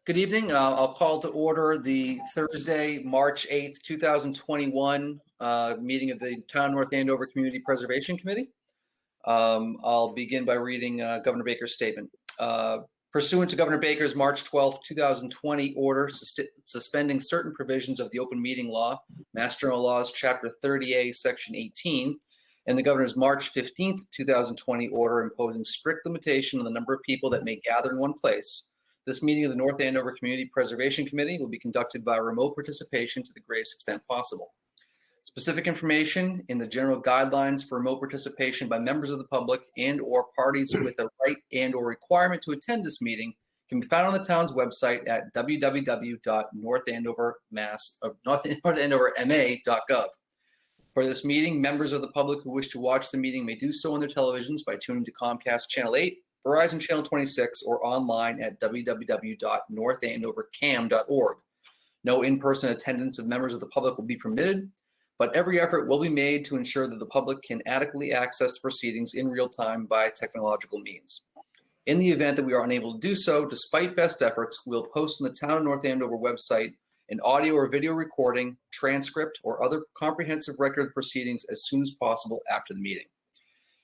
Good evening. I'll call to order the Thursday, March 8th, 2021 meeting of the Town North Andover Community Preservation Committee. I'll begin by reading Governor Baker's statement. Pursuant to Governor Baker's March 12th, 2020 order suspending certain provisions of the open meeting law, Mass General Laws, Chapter 30A, Section 18, and the Governor's March 15th, 2020 order imposing strict limitation on the number of people that may gather in one place, this meeting of the North Andover Community Preservation Committee will be conducted by remote participation to the greatest extent possible. Specific information in the general guidelines for remote participation by members of the public and or parties with a right and or requirement to attend this meeting can be found on the town's website at www.northandoverma.gov. For this meeting, members of the public who wish to watch the meeting may do so on their televisions by tuning to Comcast Channel 8, Verizon Channel 26, or online at www.northandovercam.org. No in-person attendance of members of the public will be permitted, but every effort will be made to ensure that the public can adequately access the proceedings in real time by technological means. In the event that we are unable to do so, despite best efforts, we'll post on the Town of North Andover website an audio or video recording, transcript, or other comprehensive record of the proceedings as soon as possible after the meeting.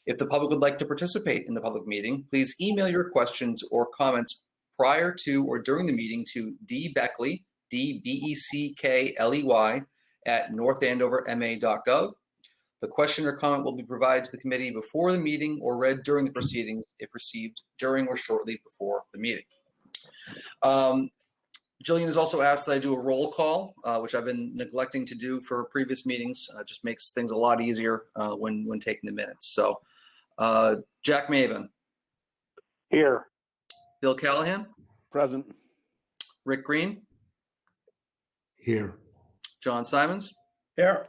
If the public would like to participate in the public meeting, please email your questions or comments prior to or during the meeting to dbeckley, D-B-E-C-K-L-E-Y, at northandoverma.gov. The question or comment will be provided to the committee before the meeting or read during the proceedings if received during or shortly before the meeting. Jillian has also asked that I do a roll call, which I've been neglecting to do for previous meetings. Just makes things a lot easier when taking the minutes. So Jack Maven. Here. Bill Callahan. Present. Rick Green. Here. John Simons. Here.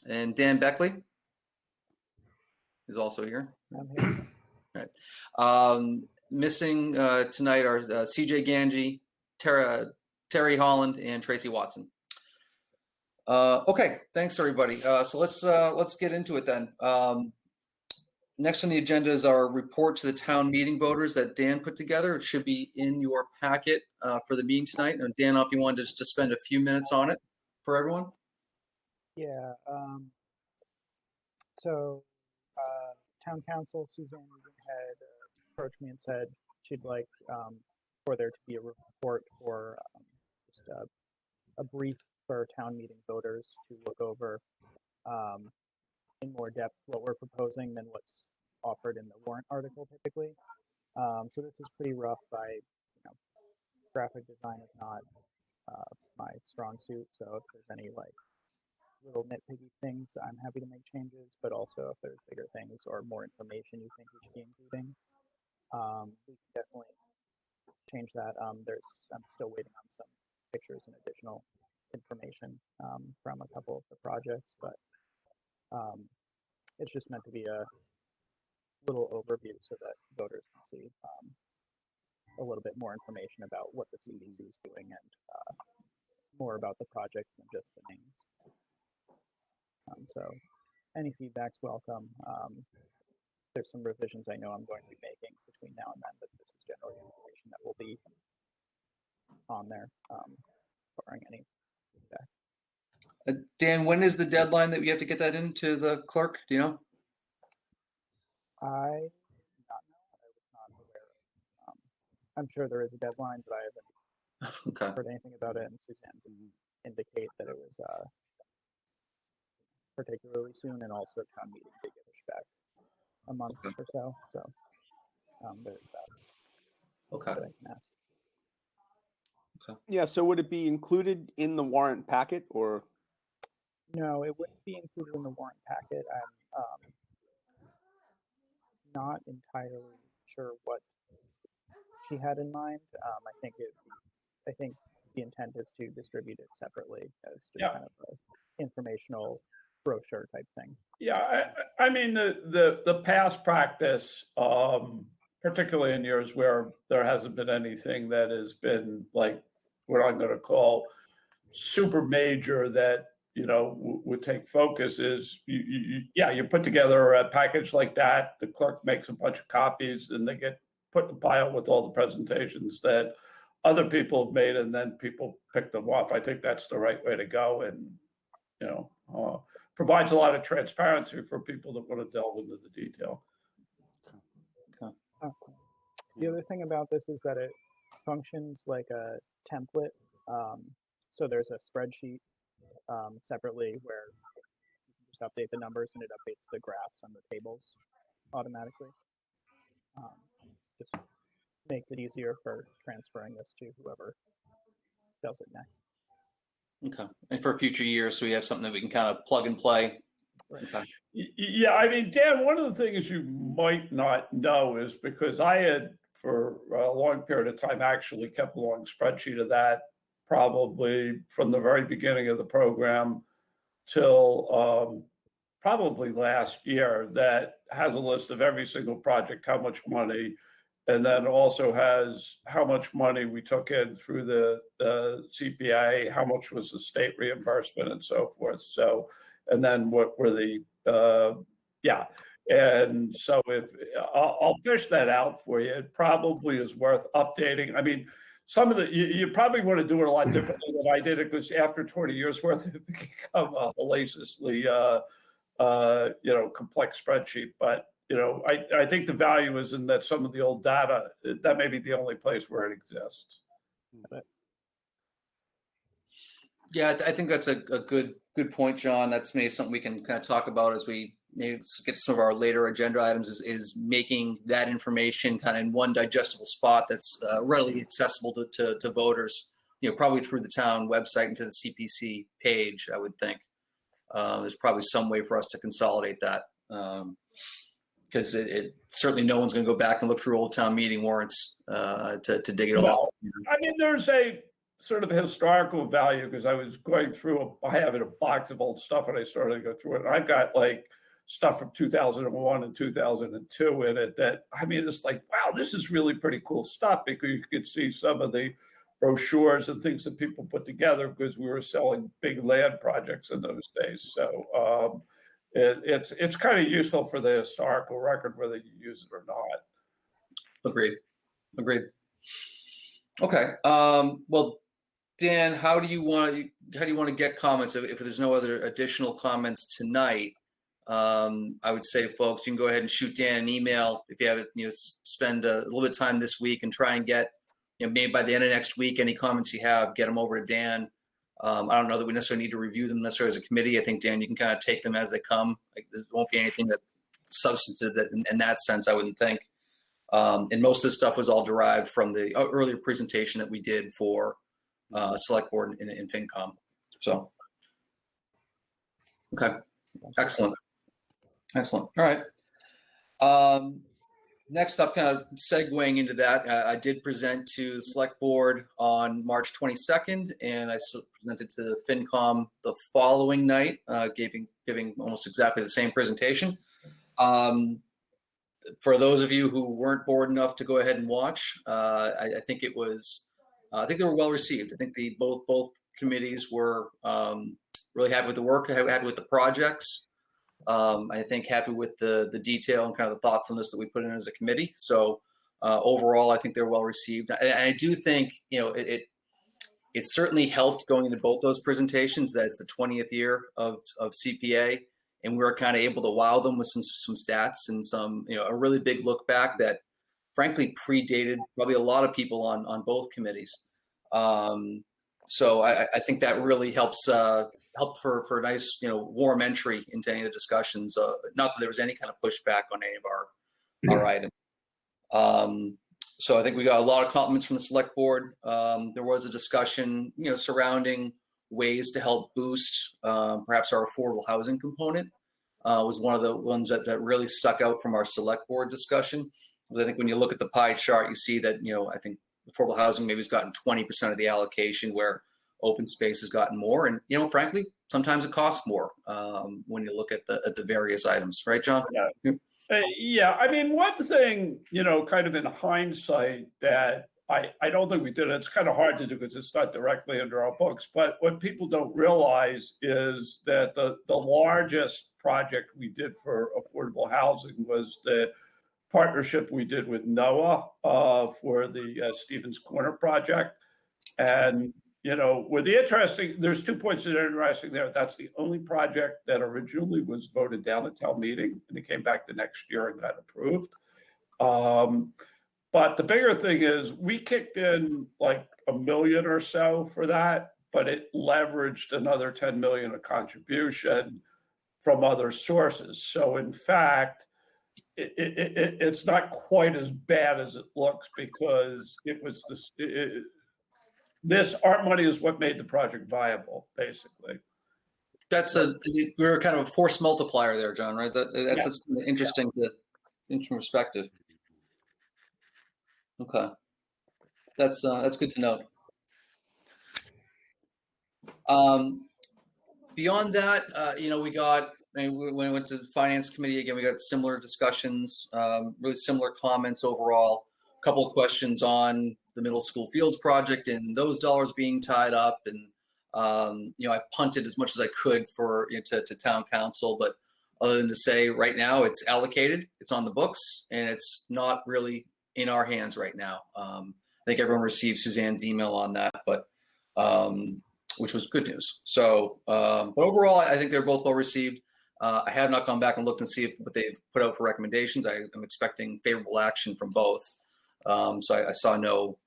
And Dan Beckley is also here. I'm here. All right. Missing tonight are CJ Ganji, Terry Holland, and Tracy Watson. Okay, thanks everybody. So let's get into it then. Next on the agenda is our report to the town meeting voters that Dan put together. It should be in your packet for the meeting tonight. And Dan, if you wanted just to spend a few minutes on it for everyone. Yeah. So town council Suzanne had approached me and said she'd like for there to be a report for just a brief for town meeting voters to look over in more depth what we're proposing than what's offered in the warrant article typically. So this is pretty rough. Graphic design is not my strong suit. So if there's any like little nitpicky things, I'm happy to make changes, but also if there's bigger things or more information you think we should be including, we can definitely change that. I'm still waiting on some pictures and additional information from a couple of the projects, but it's just meant to be a little overview so that voters can see a little bit more information about what the CDC is doing and more about the projects than just the names. So any feedback's welcome. There's some revisions I know I'm going to be making between now and then, but this is generally information that will be on there, barring any feedback. Dan, when is the deadline that we have to get that into the clerk? Do you know? I do not know. I was not aware of. I'm sure there is a deadline, but I haven't heard anything about it. And Suzanne didn't indicate that it was particularly soon, and also town meeting did get pushed back a month or so. So there's that. Okay. That I can ask. Okay. Yeah. So would it be included in the warrant packet or? No, it wouldn't be included in the warrant packet. I'm not entirely sure what she had in mind. I think the intent is to distribute it separately as just kind of an informational brochure type thing. Yeah, I mean the past practice, particularly in years where there hasn't been anything that has been like what I'm going to call super major that would take focus is you put together a package like that. The clerk makes a bunch of copies, and they get put in the pile with all the presentations that other people have made, and then people pick them off. I think that's the right way to go, and provides a lot of transparency for people that want to delve into the detail. The other thing about this is that it functions like a template. So there's a spreadsheet separately where you can just update the numbers and it updates the graphs and the tables automatically. Just makes it easier for transferring this to whoever does it next. Okay. And for future years, so we have something that we can kind of plug and play. Okay. Yeah, I mean, Dan, one of the things you might not know is because I had, for a long period of time, actually kept a long spreadsheet of that, probably from the very beginning of the program till probably last year, that has a list of every single project, how much money, and then also has how much money we took in through the CPA, how much was the state reimbursement, and so forth. So, and then what were the, and so if I'll fish that out for you, it probably is worth updating. I mean, some of the, you probably want to do it a lot differently than I did it, because after 20 years worth, it become a hellaciously, complex spreadsheet. But, I think the value is in that some of the old data, that may be the only place where it exists. Yeah, I think that's a good point, John. That's maybe something we can kind of talk about as we maybe get some of our later agenda items, is making that information kind of in one digestible spot that's readily accessible to voters, probably through the town website and to the CPC page, I would think. There's probably some way for us to consolidate that, because it certainly no one's going to go back and look through old town meeting warrants to dig it all out. I mean, there's a sort of historical value, because I was going through, I have a box of old stuff and I started to go through it. And I've got like stuff from 2001 and 2002 in it that, I mean, it's like, wow, this is really pretty cool stuff, because you could see some of the brochures and things that people put together, because we were selling big land projects in those days. So it's kind of useful for the historical record, whether you use it or not. Agreed. Okay. Well, Dan, how do you want to get comments? If there's no other additional comments tonight, I would say, folks, you can go ahead and shoot Dan an email if you have it. Spend a little bit of time this week and try and get, maybe by the end of next week, any comments you have, get them over to Dan. I don't know that we necessarily need to review them necessarily as a committee. I think, Dan, you can kind of take them as they come. Like, there won't be anything that's substantive in that sense, I wouldn't think. And most of this stuff was all derived from the earlier presentation that we did for Select Board in FinCom. So, okay, excellent. All right. Next up, kind of segueing into that, I did present to the Select Board on March 22nd, and I presented to the FinCom the following night, giving almost exactly the same presentation. For those of you who weren't bored enough to go ahead and watch, I think it was, I think they were well received. I think both committees were really happy with the work, happy with the projects. I think happy with the detail and kind of the thoughtfulness that we put in as a committee. So overall, I think they're well received. And I do think, it certainly helped going into both those presentations. That's the 20th year of CPA. And we were kind of able to wow them with some stats and some, a really big look back that frankly predated probably a lot of people on both committees. So I think that really helped for a nice, warm entry into any of the discussions. Not that there was any kind of pushback on any of our items. So I think we got a lot of compliments from the Select Board. There was a discussion, surrounding ways to help boost perhaps our affordable housing component. Was one of the ones that really stuck out from our Select Board discussion. I think when you look at the pie chart, you see that, I think affordable housing maybe has gotten 20% of the allocation, where open space has gotten more. And, frankly, sometimes it costs more when you look at the various items. Right, John? Yeah. Yeah. I mean, one thing, kind of in hindsight that I don't think we did, it's kind of hard to do because it's not directly under our books, but what people don't realize is that the largest project we did for affordable housing was the partnership we did with NOAA for the Stevens Corner project. And, there's 2 points that are interesting there. That's the only project that originally was voted down at town meeting, and it came back the next year and got approved. But the bigger thing is we kicked in like $1 million or so for that, but it leveraged another 10 million of contribution from other sources. So in fact, it's not quite as bad as it looks, because it was this art money is what made the project viable, basically. We were kind of a force multiplier there, John, right? That's interesting in perspective. Okay, that's good to know. Beyond that, we went to the finance committee again. We got similar discussions, really similar comments overall. A couple of questions on the middle school fields project and those dollars being tied up, and I punted as much as I could to town council, but other than to say right now it's allocated, it's on the books, and it's not really in our hands right now. I think everyone received Suzanne's email on that, but which was good news. So, but overall, I think they're both well received. I have not gone back and looked and see what they've put out for recommendations. I'm expecting favorable action from both. So I saw no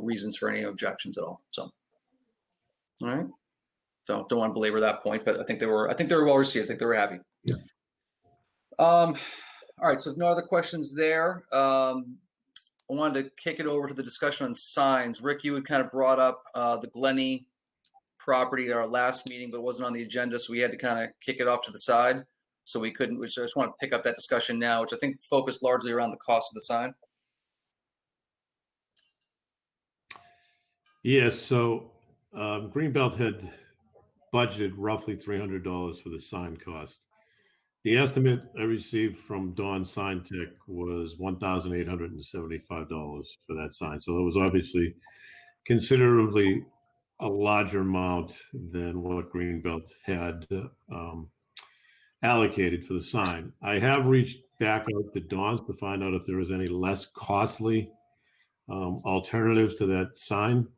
reasons for any objections at all. So, all right. So don't want to belabor that point, but I think they were well received. I think they were happy. Yeah. All right. So if no other questions there, I wanted to kick it over to the discussion on signs. Rick, you had kind of brought up the Glenny property at our last meeting, but it wasn't on the agenda, so we had to kind of kick it off to the side. So we couldn't, which I just want to pick up that discussion now, which I think focused largely around the cost of the sign. Yes, so Greenbelt had budgeted roughly $300 for the sign cost. The estimate I received from Dawn Sign Tech was $1,875 for that sign. So it was obviously considerably a larger amount than what Greenbelt had allocated for the sign. I have reached back out to Dawn's to find out if there was any less costly alternatives to that sign.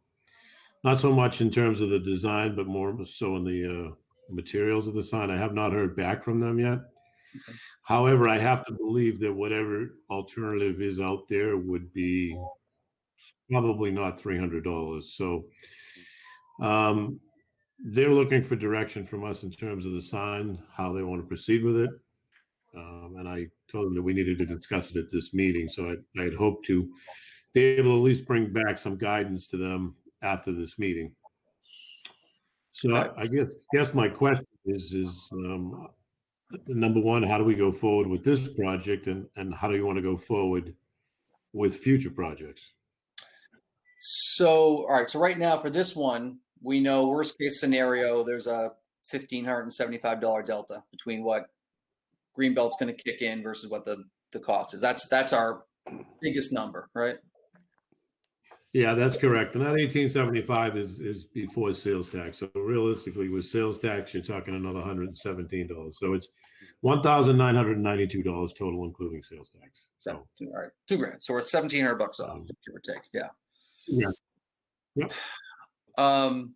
Not so much in terms of the design, but more so in the materials of the sign. I have not heard back from them yet. Okay. However, I have to believe that whatever alternative is out there would be probably not $300. So they're looking for direction from us in terms of the sign, how they want to proceed with it. And I told them that we needed to discuss it at this meeting. So I'd hope to be able to at least bring back some guidance to them after this meeting. So I guess my question is number one, how do we go forward with this project, and how do you want to go forward with future projects? So, all right. So right now for this one, we know worst case scenario, there's a $1,575 delta between what Greenbelt's going to kick in versus what the cost is. That's our biggest number, right? Yeah, that's correct. And that 1875 is before sales tax. So realistically, with sales tax, you're talking another $117. So it's $1,992 total, including sales tax. So all right, $2,000. So we're at $1,700 off, give or take. Yeah. Yeah. Yep. I'll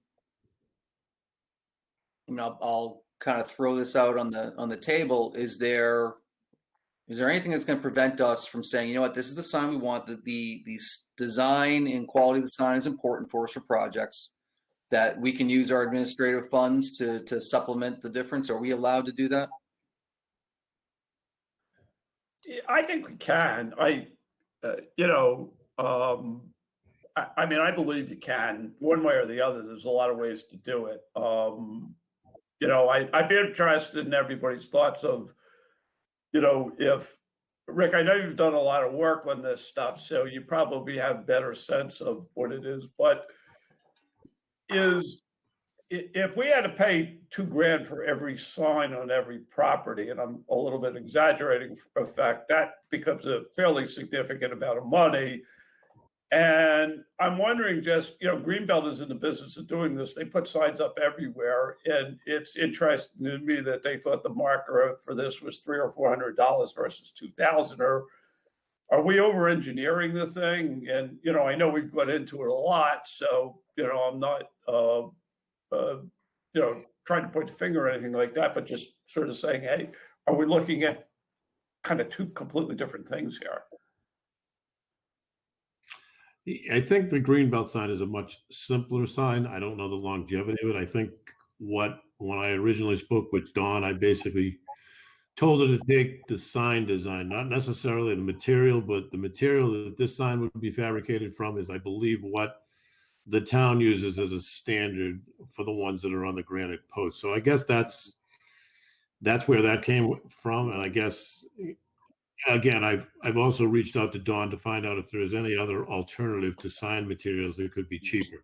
kind of throw this out on the table. Is there anything that's going to prevent us from saying, you know what, this is the sign we want, the design and quality of the sign is important for us for projects, that we can use our administrative funds to supplement the difference? Are we allowed to do that? I think we can. I believe you can, one way or the other. There's a lot of ways to do it. I'd be interested in everybody's thoughts of, if Rick, I know you've done a lot of work on this stuff, so you probably have better sense of what it is, but if we had to pay $2,000 for every sign on every property, and I'm a little bit exaggerating for effect, that becomes a fairly significant amount of money. And I'm wondering, just, Greenbelt is in the business of doing this. They put signs up everywhere. And it's interesting to me that they thought the marker for this was $300 or $400 versus $2,000, or are we over engineering the thing? And, you know, I know we've got into it a lot, so, you know, I'm not, you know, trying to point the finger or anything like that, but just sort of saying, hey, are we looking at kind of two completely different things here? I think the greenbelt sign is a much simpler sign. I don't know the longevity of it. I think when I originally spoke with Dawn, I basically told her to take the sign design, not necessarily the material, but the material that this sign would be fabricated from is, I believe, what the town uses as a standard for the ones that are on the granite post. So I guess that's where that came from. And I guess, again, I've also reached out to Dawn to find out if there's any other alternative to sign materials that could be cheaper.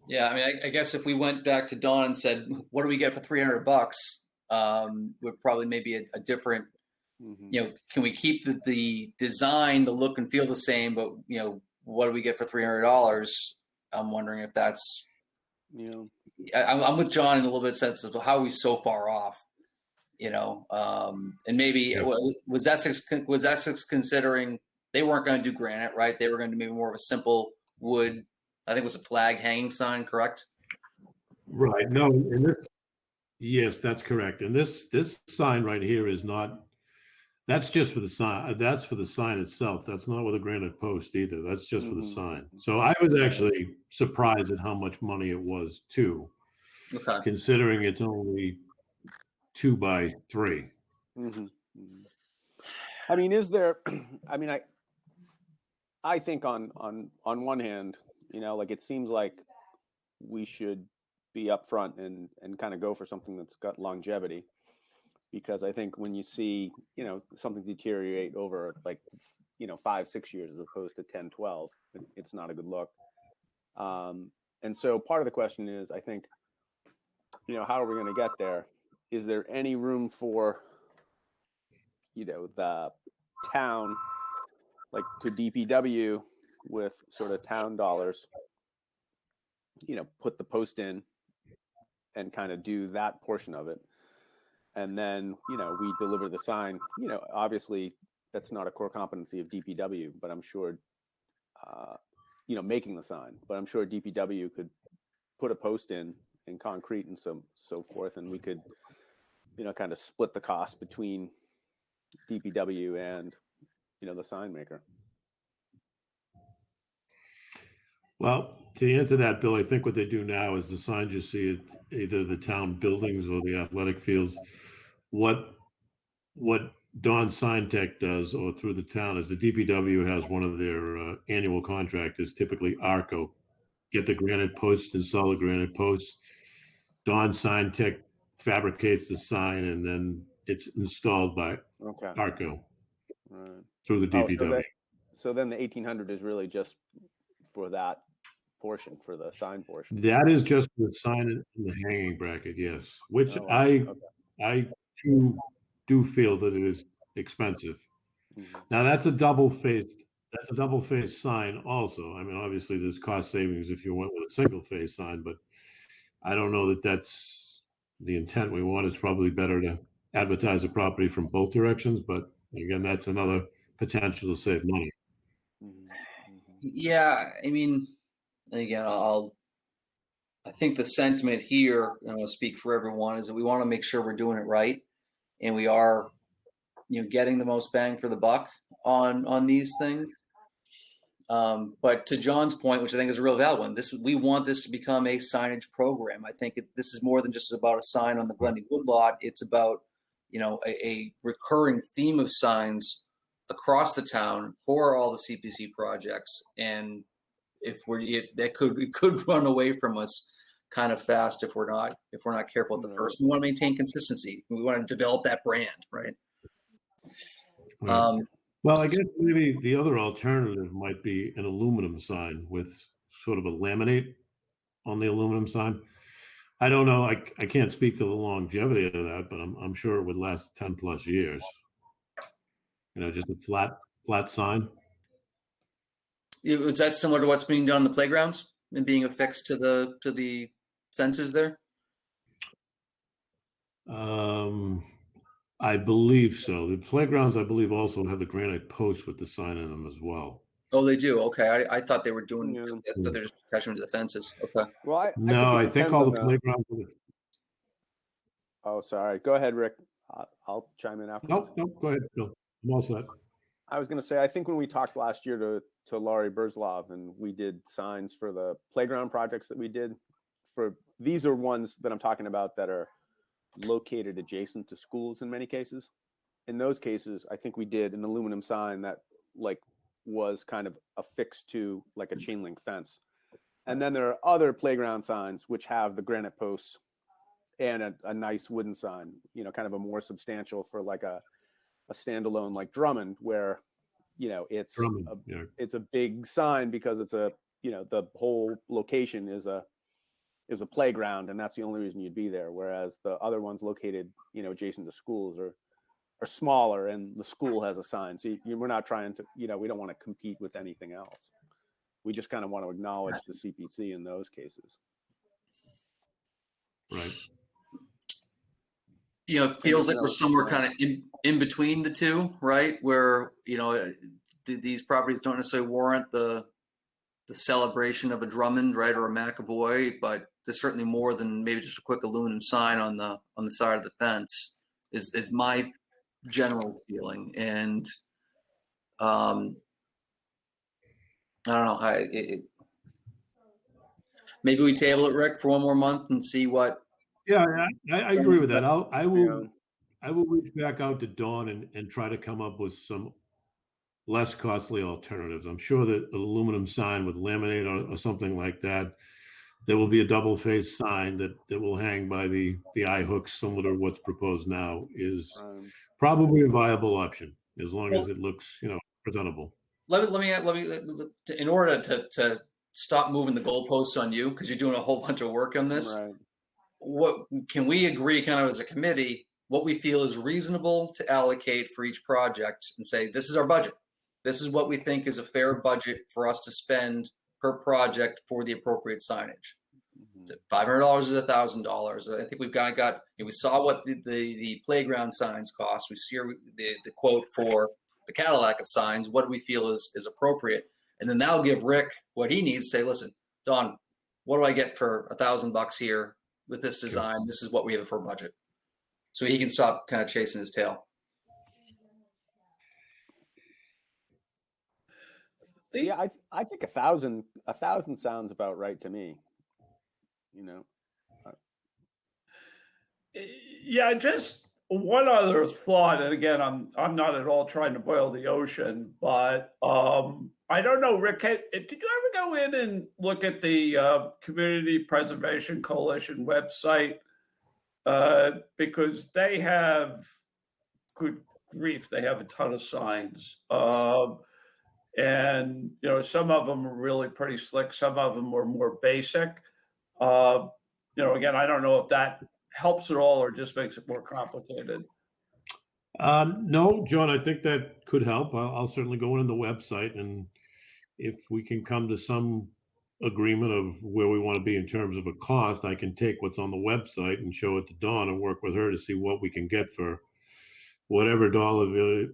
Yeah, I mean, I guess if we went back to Dawn and said, "What do we get for $300?" Would probably maybe a different. You know, can we keep the design, the look and feel the same, but you know, what do we get for $300? I'm wondering if that's. Yeah. I'm with John in a little bit sense of how are we so far off, you know, and maybe was Essex considering they weren't going to do granite, right? They were going to do maybe more of a simple wood. I think it was a flag hanging sign, correct? Right. No, and yes, that's correct. And this sign right here is not. That's just for the sign. That's for the sign itself. That's not with a granite post either. That's just for the sign. So I was actually surprised at how much money it was too, considering it's only 2 by 3. I mean, is there? I mean, I think on one hand, you know, like it seems like we should be upfront and kind of go for something that's got longevity. Because I think when you see, you know, something deteriorate over like, you know, 5-6 years as opposed to 10-12, it's not a good look. And so part of the question is, I think, you know, how are we going to get there? Is there any room for, you know, the town, like to DPW with sort of town dollars, you know, put the post in and kind of do that portion of it? And then, you know, we deliver the sign. You know, obviously, that's not a core competency of DPW, but I'm sure, you know, making the sign. But I'm sure DPW could put a post in concrete and so forth, and we could, you know, kind of split the cost between DPW and, you know, the sign maker. Well, to answer that, Bill, I think what they do now is the signs you see at either the town buildings or the athletic fields. What Dawn Sign Tech does, or through the town, is the DPW has one of their annual contractors, typically ARCO, get the granite posts, install the granite posts. Dawn Sign Tech fabricates the sign, and then it's installed by ARCO through the DPW. So then the 1,800 is really just for that portion, for the sign portion. That is just for the sign and the hanging bracket, yes. Which I do feel that it is expensive. Now that's a double-faced sign also. I mean, obviously there's cost savings if you went with a single-face sign, but I don't know that that's the intent we want. It's probably better to advertise a property from both directions, but again, that's another potential to save money. Yeah, I mean, again, I think the sentiment here, and I'm going to speak for everyone, is that we want to make sure we're doing it right, and we are, you know, getting the most bang for the buck on these things. But to John's point, which I think is a real valid one, we want this to become a signage program. I think this is more than just about a sign on the Glendy Woodlot. It's about, you know, a recurring theme of signs across the town for all the CPC projects. And it could run away from us kind of fast if we're not careful at the first. We want to maintain consistency. We want to develop that brand, right? Well, I guess maybe the other alternative might be an aluminum sign with sort of a laminate on the aluminum sign. I don't know. I can't speak to the longevity of that, but I'm sure it would last 10 plus years. You know, just a flat sign. Is that similar to what's being done on the playgrounds and being affixed to the fences there? I believe so. The playgrounds, I believe, also have the granite posts with the sign in them as well. Oh, they do. Okay, I thought they were doing. Yeah. I thought they're just attaching them to the fences. Okay. Well, I No, I think it think depends all on the the. playgrounds. Oh, sorry. Go ahead, Rick. I'll chime in afterwards. Nope, go ahead, Bill. I'm all set. I was going to say, I think when we talked last year to Laurie Burzlov and we did signs for the playground projects that we did, these are ones that I'm talking about that are located adjacent to schools in many cases. In those cases, I think we did an aluminum sign that like was kind of affixed to like a chain link fence. And then there are other playground signs which have the granite posts and a nice wooden sign, you know, kind of a more substantial for like a standalone like Drummond, where you know it's a big sign because it's a, you know, the whole location is a playground and that's the only reason you'd be there. Whereas the other ones located, you know, adjacent to schools are smaller and the school has a sign. So we're not trying to, you know, we don't want to compete with anything else. We just kind of want to acknowledge the CPC in those cases. Right. You know, it feels like we're somewhere kind of in between the two, right? Where, you know, these properties don't necessarily warrant the celebration of a Drummond, right, or a McAvoy, but there's certainly more than maybe just a quick aluminum sign on the side of the fence. Is my general feeling, and I don't know. Maybe we table it, Rick, for one more month and see what. Yeah, I agree with that. I will reach back out to Dawn and try to come up with some less costly alternatives. I'm sure that aluminum sign with laminate or something like that. There will be a double-faced sign that will hang by the eye hooks, similar to what's proposed now, is probably a viable option as long as it looks, you know, presentable. Let me in order to stop moving the goalposts on you, because you're doing a whole bunch of work on this. Right. What can we agree, kind of as a committee, what we feel is reasonable to allocate for each project, and say this is our budget. This is what we think is a fair budget for us to spend per project for the appropriate signage. $500 is $1,000. I think we've got. You know, we saw what the playground signs cost. We see the quote for the Cadillac of signs. What do we feel is appropriate? And then that'll give Rick what he needs. Say, listen, Don, what do I get for $1,000 here with this design? Sure. This is what we have for budget, so he can stop kind of chasing his tail. Yeah, I think 1,000 sounds about right to me. You know. Yeah, just one other thought, and again, I'm not at all trying to boil the ocean, but I don't know, Rick, did you ever go in and look at the Community Preservation Coalition website? Because they have, good grief, they have a ton of signs. And, you know, some of them are really pretty slick. Some of them are more basic. You know, again, I don't know if that helps at all or just makes it more complicated. No, John, I think that could help. I'll certainly go in the website, and if we can come to some agreement of where we want to be in terms of a cost, I can take what's on the website and show it to Dawn and work with her to see what we can get for whatever dollar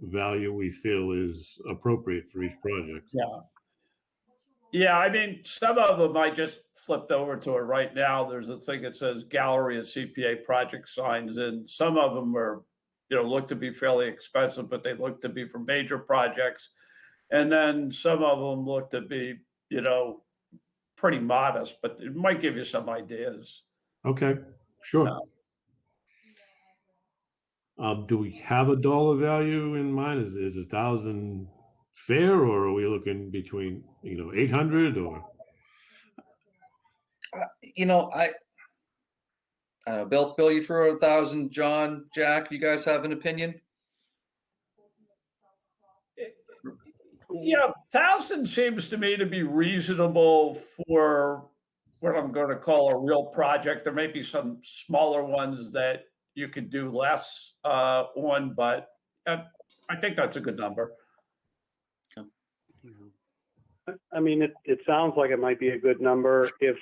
value we feel is appropriate for each project. Yeah. Yeah, I mean, some of them I just flipped over to it right now. There's a thing that says gallery of CPA project signs, and some of them are, you know, look to be fairly expensive, but they look to be for major projects. And then some of them look to be, you know, pretty modest, but it might give you some ideas. Okay, sure. Do we have a dollar value in mind? Is 1,000 fair, or are we looking between, you know, 800 or? You know, I don't know, Bill, you threw 1,000. John, Jack, you guys have an opinion? Yeah, 1,000 seems to me to be reasonable for what I'm going to call a real project. There may be some smaller ones that you could do less on, but I think that's a good number. I mean, it sounds like it might be a good number if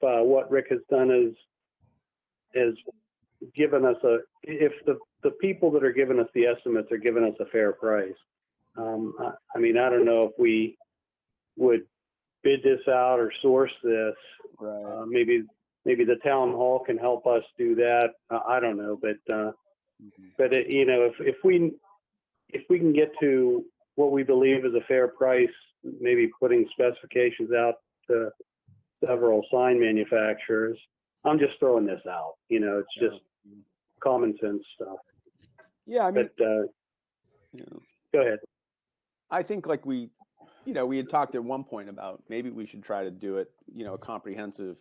what Rick has done is given us if the people that are giving us the estimates are giving us a fair price. I mean, I don't know if we would bid this out or source this. Right. Maybe the town hall can help us do that. I don't know, but it, you know, if we can get to what we believe is a fair price, maybe putting specifications out to several sign manufacturers. I'm just throwing this out. You know, it's just common sense stuff. Yeah, I mean, But you know, go ahead. I think like we had talked at one point about maybe we should try to do it, you know, a comprehensive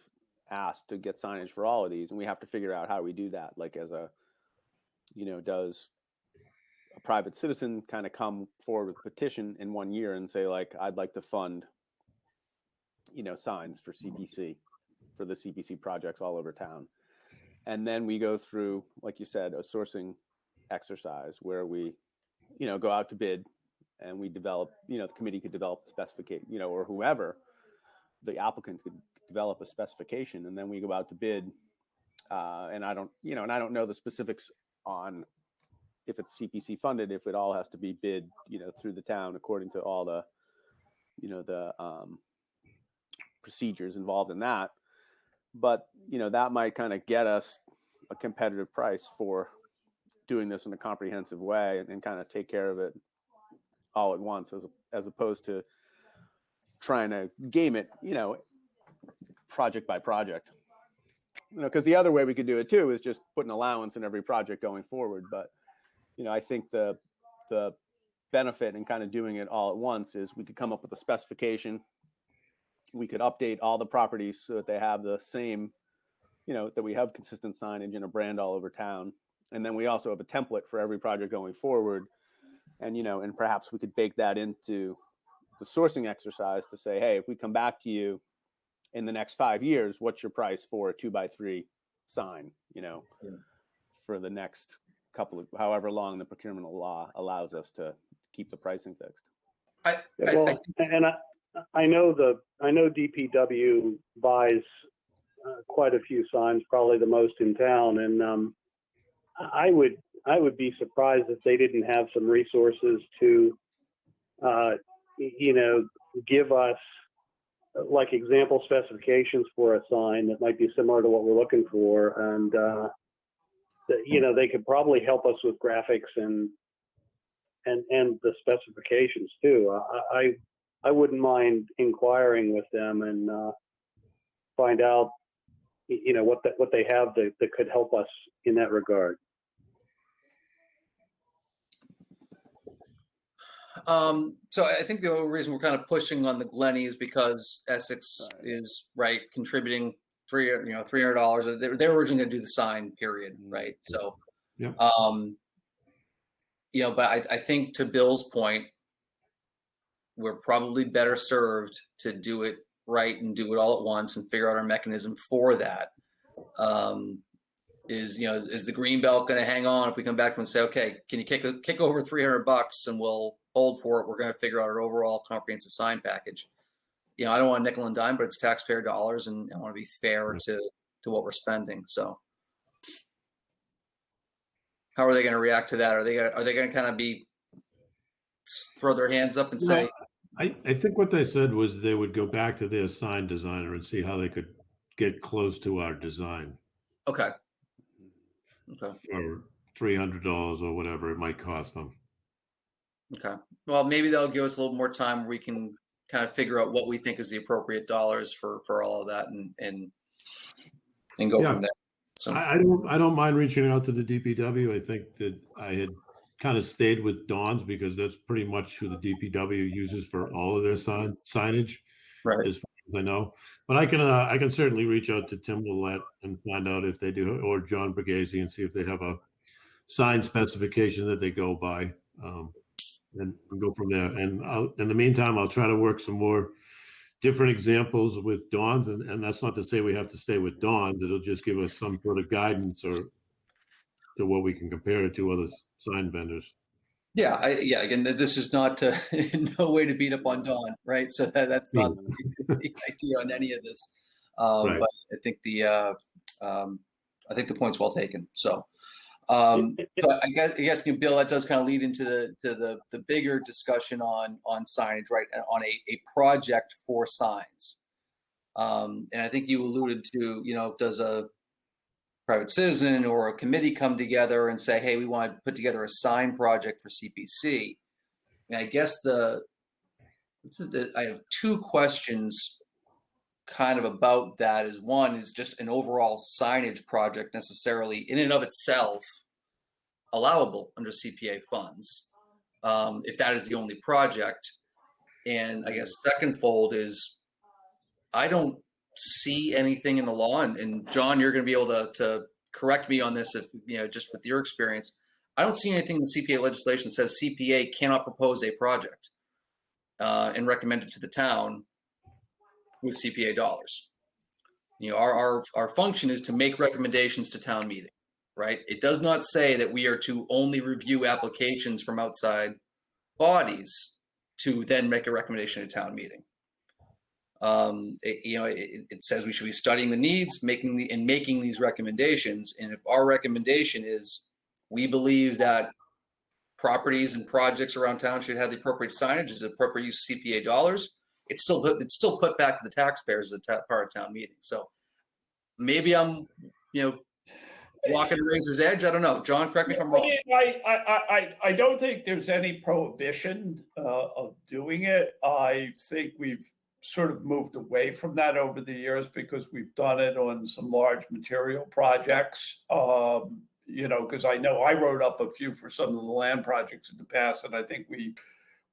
ask to get signage for all of these, and we have to figure out how we do that. Like as a, you know, does a private citizen kind of come forward with a petition in 1 year and say like, I'd like to fund, you know, signs for CPC, for the CPC projects all over town. And then we go through, like you said, a sourcing exercise where we, you know, go out to bid and we develop, you know, the committee could develop the specification, you know, or whoever, the applicant could develop a specification, and then we go out to bid. And I don't know the specifics on if it's CPC funded, if it all has to be bid, you know, through the town according to all the, you know, the procedures involved in that. But, you know, that might kind of get us a competitive price for doing this in a comprehensive way and kind of take care of it all at once, as opposed to trying to game it, you know, project by project. You know, because the other way we could do it too is just put an allowance in every project going forward. But, you know, I think the benefit in kind of doing it all at once is we could come up with a specification. We could update all the properties so that they have the same, you know, that we have consistent signage and a brand all over town. And then we also have a template for every project going forward. And, you know, and perhaps we could bake that into the sourcing exercise to say, hey, if we come back to you in the next 5 years, what's your price for a 2x3 sign, you know, for the next couple of, however long the procurement law allows us to keep the pricing fixed. I know DPW buys quite a few signs, probably the most in town, and I would be surprised if they didn't have some resources to, you know, give us like example specifications for a sign that might be similar to what we're looking for, and you know, they could probably help us with graphics and the specifications too. I wouldn't mind inquiring with them and find out, you know, what they have that could help us in that regard. So I think the only reason we're kind of pushing on the Glenny is because Essex is contributing $300. They're originally going to do the sign period, right? So, yeah. You know, but I think to Bill's point, we're probably better served to do it right and do it all at once and figure out our mechanism for that. Is the Greenbelt going to hang on if we come back and say, okay, can you kick over $300 and we'll hold for it? We're going to figure out an overall comprehensive sign package. You know, I don't want a nickel and dime, but it's taxpayer dollars, and I want to be fair to what we're spending. So, how are they going to react to that? Are they going to kind of throw their hands up and say? I think what they said was they would go back to their sign designer and see how they could get close to our design. Okay. For $300 or whatever it might cost them. Okay. Well, maybe they'll give us a little more time where we can kind of figure out what we think is the appropriate dollars for all of that and go from there. So I don't mind reaching out to the DPW. I think that I had kind of stayed with Dawn's because that's pretty much who the DPW uses for all of their signage, right, as far as I know. But I can certainly reach out to Tim Willett and find out if they do, or John Borghese, and see if they have a sign specification that they go by, and go from there. And in the meantime, I'll try to work some more different examples with Dawn's, and that's not to say we have to stay with Dawn's. It'll just give us some sort of guidance or to what we can compare it to other sign vendors. Yeah. Again, this is not in no way to beat up on Dawn, right? So that's not the idea on any of this. Right. But I think I think the point's well taken. So I guess, Bill, that does kind of lead into the bigger discussion on signage, right? On a project for signs. And I think you alluded to, does a private citizen or a committee come together and say, hey, we want to put together a sign project for CPC? And I guess I have two questions kind of about that. Is one is just an overall signage project necessarily in and of itself allowable under CPA funds, if that is the only project. And I guess second fold is I don't see anything in the law, and John, you're going to be able to correct me on this if just with your experience. I don't see anything in the CPA legislation that says CPA cannot propose a project and recommend it to the town with CPA dollars. Our function is to make recommendations to town meeting, right? It does not say that we are to only review applications from outside bodies to then make a recommendation to town meeting. It says we should be studying the needs, making these recommendations. And if our recommendation is we believe that properties and projects around town should have the appropriate signage as appropriate use of CPA dollars, it's still put back to the taxpayers as a part of town meeting. So maybe I'm, walking a razor's edge. I don't know. John, correct me if I'm wrong. I don't think there's any prohibition of doing it. I think we've sort of moved away from that over the years because we've done it on some large material projects. Because I know I wrote up a few for some of the land projects in the past, and I think we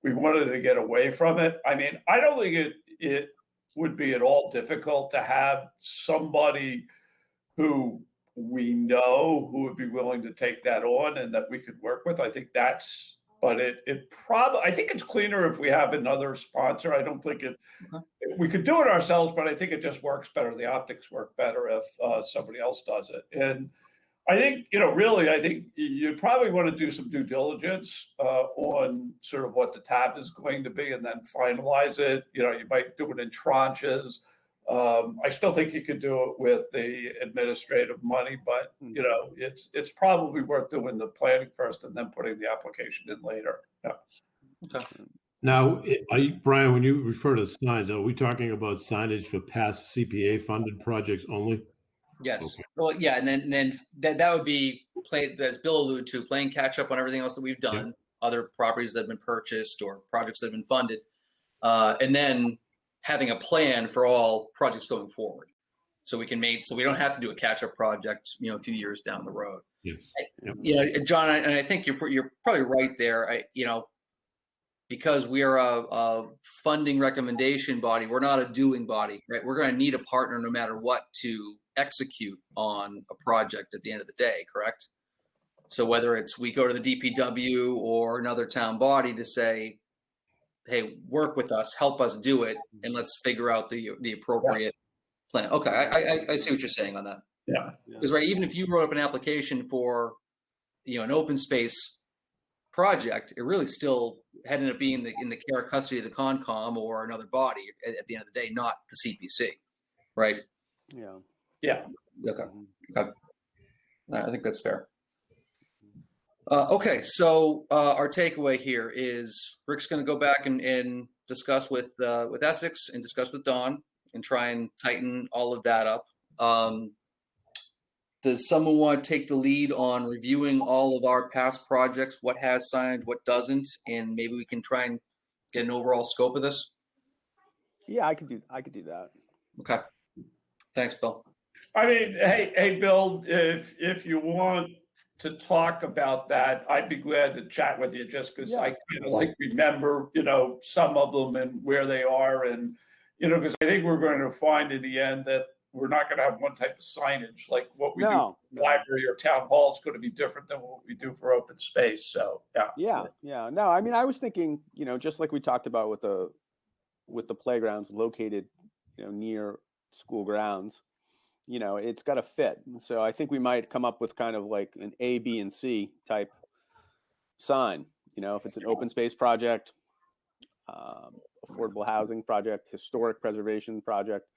wanted to get away from it. I mean, I don't think it would be at all difficult to have somebody who we know who would be willing to take that on and that we could work with. I think but I think it's cleaner if we have another sponsor. I don't think we could do it ourselves, but I think it just works better. The optics work better if somebody else does it. And I think, I think you probably want to do some due diligence on sort of what the tab is going to be and then finalize it. You might do it in tranches. I still think you could do it with the administrative money, but it's probably worth doing the planning first and then putting the application in later. Yeah. Okay. Now, Brian, when you refer to signs, are we talking about signage for past CPA funded projects only? Yes. Okay. Well, yeah, and then that would be as Bill alluded to, playing catch up on everything else that we've done, other properties that have been purchased or projects that have been funded, and then having a plan for all projects going forward, so we don't have to do a catch up project, a few years down the road. Yes. Yep. John, and I think you're probably right there. Because we are a funding recommendation body, we're not a doing body, right? We're going to need a partner no matter what to execute on a project at the end of the day, correct? So whether it's we go to the DPW or another town body to say, hey, work with us, help us do it, and let's figure out the appropriate plan. Okay, I see what you're saying on that. Yeah. Because right, even if you wrote up an application for an open space project, it really still had ended up being in the care or custody of the Concom or another body at the end of the day, not the CPC, right? Yeah. Yeah. Okay. I think that's fair. Okay, so our takeaway here is Rick's going to go back and discuss with Essex and discuss with Dawn and try and tighten all of that up. Does someone want to take the lead on reviewing all of our past projects? What has signage, what doesn't, and maybe we can try and get an overall scope of this? Yeah, I could do that. Okay. Thanks, Bill. I mean, hey, Bill, if you want to talk about that, I'd be glad to chat with you just because I kind of remember, some of them and where they are. And, because I think we're going to find in the end that we're not going to have one type of signage. Like what we do for the library or town hall is going to be different than what we do for open space. So, yeah. No, I mean, I was thinking, just like we talked about with the playgrounds located, near school grounds, it's got to fit. So I think we might come up with kind of like an A, B, and C type sign. If it's an open space project, affordable housing project, historic preservation project,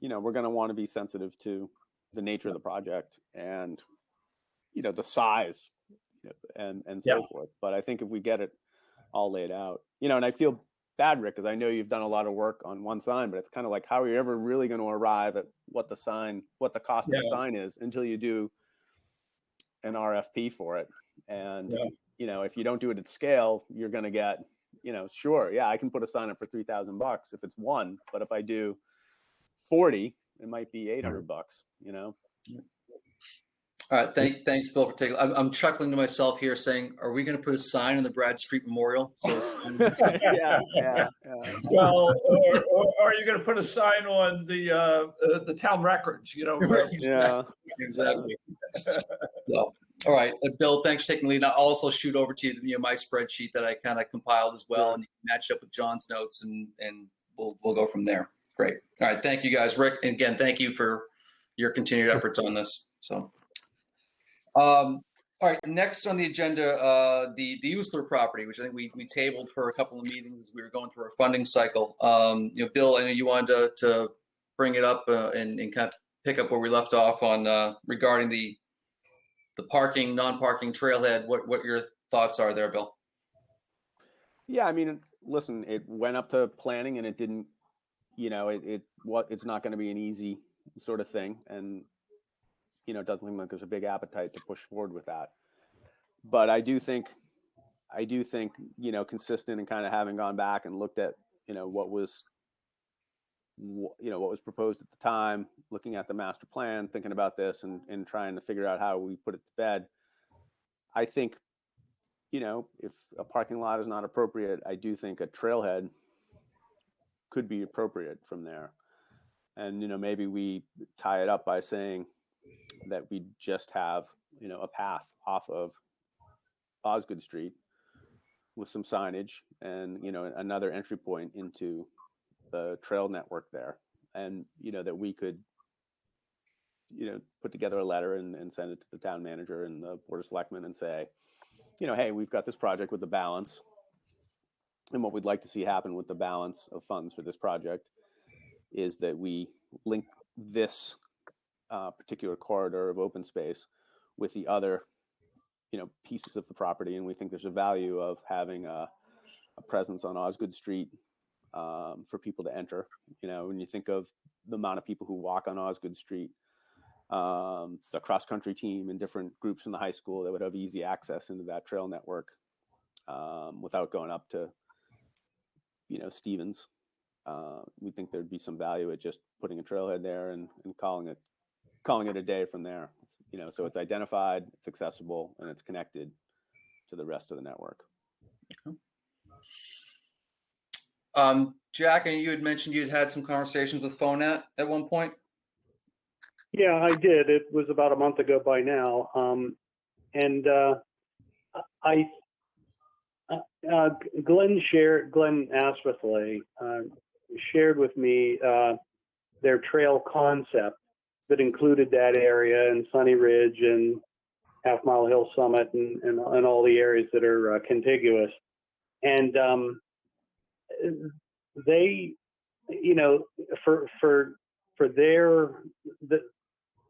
we're going to want to be sensitive to the nature of the project and, the size, and so Yeah. forth. But I think if we get it all laid out, and I feel bad, Rick, because I know you've done a lot of work on one sign, but it's kind of like, how are you ever really going to arrive at what the cost of the sign is until you do an RFP for it? And, if you don't do it at scale, you're going to get, sure, yeah, I can put a sign up for $3,000 if it's one, but if I do 40, it might be $800, All right, thanks, Bill, for taking. I'm chuckling to myself here, saying, "Are we going to put a sign on the Brad Street Memorial?" So yeah. Well, or are you going to put a sign on the town records? Yeah. Exactly. So, all right, Bill, thanks for taking the lead. I'll also shoot over to you, my spreadsheet that I kind of compiled as well, and you can match up with John's notes, and we'll go from there. Great. All right, thank you guys, Rick. And again, thank you for your continued efforts on this. So. All right, next on the agenda, the Usler property, which I think we tabled for a couple of meetings as we were going through our funding cycle. Bill, I know you wanted to bring it up and kind of pick up where we left off on regarding the parking, non-parking trailhead. What your thoughts are there, Bill? Yeah, I mean, listen, it went up to planning and it didn't, it's not going to be an easy sort of thing. And it doesn't seem like there's a big appetite to push forward with that. But I do think, consistent and kind of having gone back and looked at, what was proposed at the time, looking at the master plan, thinking about this and trying to figure out how we put it to bed. I think, if a parking lot is not appropriate, I do think a trailhead could be appropriate from there. And, maybe we tie it up by saying that we just have, a path off of Osgood Street with some signage and, another entry point into the trail network there. And, that we could, put together a letter and send it to the town manager and the board of selectmen and say, hey, we've got this project with the balance. And what we'd like to see happen with the balance of funds for this project is that we link this particular corridor of open space with the other, pieces of the property. And we think there's a value of having a presence on Osgood Street for people to enter. When you think of the amount of people who walk on Osgood Street, the cross-country team and different groups in the high school that would have easy access into that trail network without going up to, Stevens. We think there'd be some value at just putting a trailhead there and calling it a day from there. So it's identified, it's accessible, and it's connected to the rest of the network. Jack, and you had mentioned you'd had some conversations with Phonet at one point. Yeah, I did. It was about a month ago by now. Glenn Aswithley shared with me their trail concept that included that area and Sunny Ridge and Half Mile Hill Summit and all the areas that are contiguous. And they, for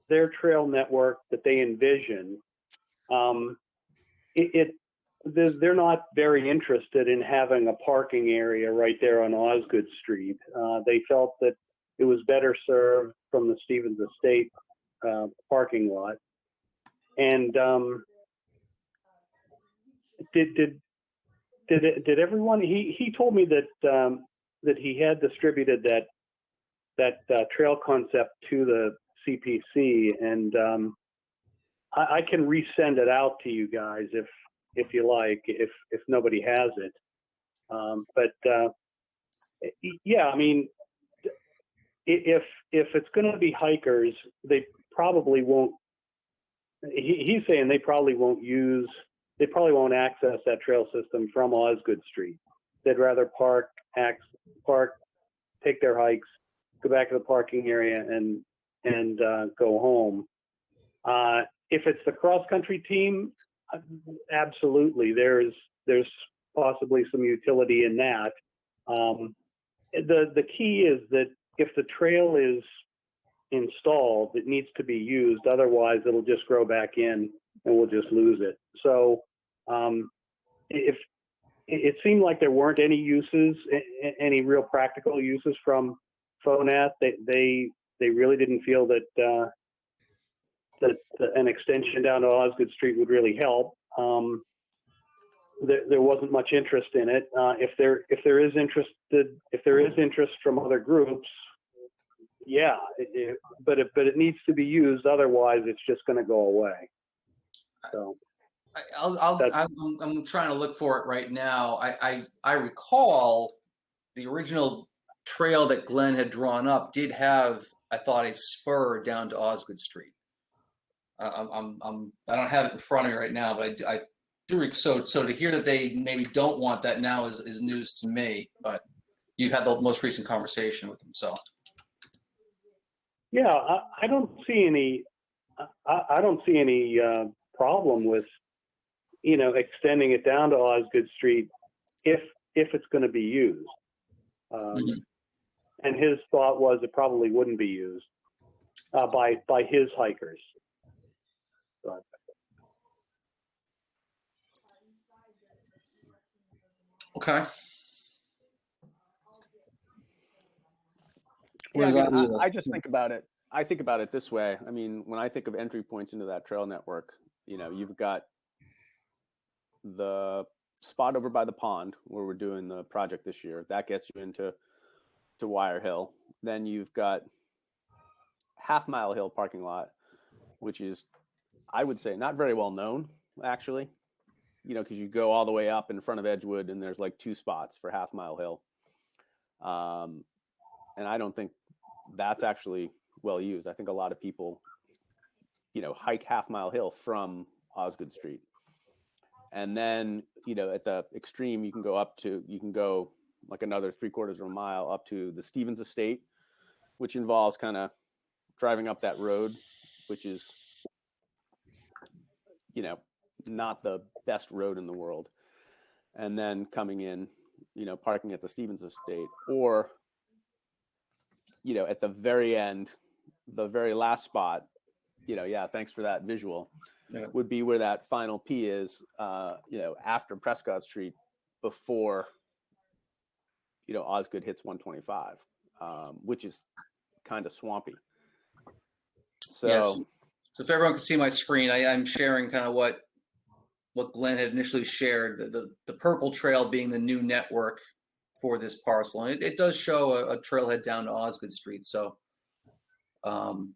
their trail network that they envision, they're not very interested in having a parking area right there on Osgood Street. They felt that it was better served from the Stevens Estate parking lot. And did everyone? He told me that he had distributed that trail concept to the CPC, and I can resend it out to you guys if you like, if nobody has it. Yeah, I mean, if it's going to be hikers, they probably won't. He's saying they probably won't access that trail system from Osgood Street. They'd rather park, take their hikes, go back to the parking area, and go home. If it's the cross-country team, absolutely, there's possibly some utility in that. The key is that if the trail is installed. It needs to be used. Otherwise, it'll just grow back in and we'll just lose it. So if it seemed like there weren't any uses, any real practical uses from FONAT, they really didn't feel that that an extension down to Osgood Street would really help. There wasn't much interest in it. If there is interest from other groups, yeah, but it needs to be used. Otherwise, it's just going to go away. So I'm trying to look for it right now. I recall the original trail that Glenn had drawn up did have, I thought, a spur down to Osgood Street. I don't have it in front of me right now, but I do. So to hear that they maybe don't want that now is news to me. But you've had the most recent conversation with them, so. Yeah, I don't see any. I don't see any problem with, extending it down to Osgood Street if it's going to be used. And his thought was it probably wouldn't be used by his hikers. But. Okay. Yeah, I just think about it. I think about it this way. I mean, when I think of entry points into that trail network, you've got the spot over by the pond where we're doing the project this year. That gets you into Wire Hill. Then you've got Half Mile Hill parking lot, which is, I would say, not very well known, actually. Because you go all the way up in front of Edgewood and there's like 2 spots for Half Mile Hill. And I don't think that's actually well used. I think a lot of people, hike Half Mile Hill from Osgood Street. And then, at the extreme, you can go like another 3/4 of a mile up to the Stevens Estate, which involves kind of driving up that road, which is, not the best road in the world. And then coming in, parking at the Stevens Estate, or, at the very end, the very last spot, thanks for that visual, would be where that final P is, after Prescott Street, before, Osgood hits 125, which is kind of swampy. So, yes. So if everyone can see my screen, I'm sharing kind of what Glenn had initially shared, the purple trail being the new network for this parcel. And it does show a trailhead down to Osgood Street. So again,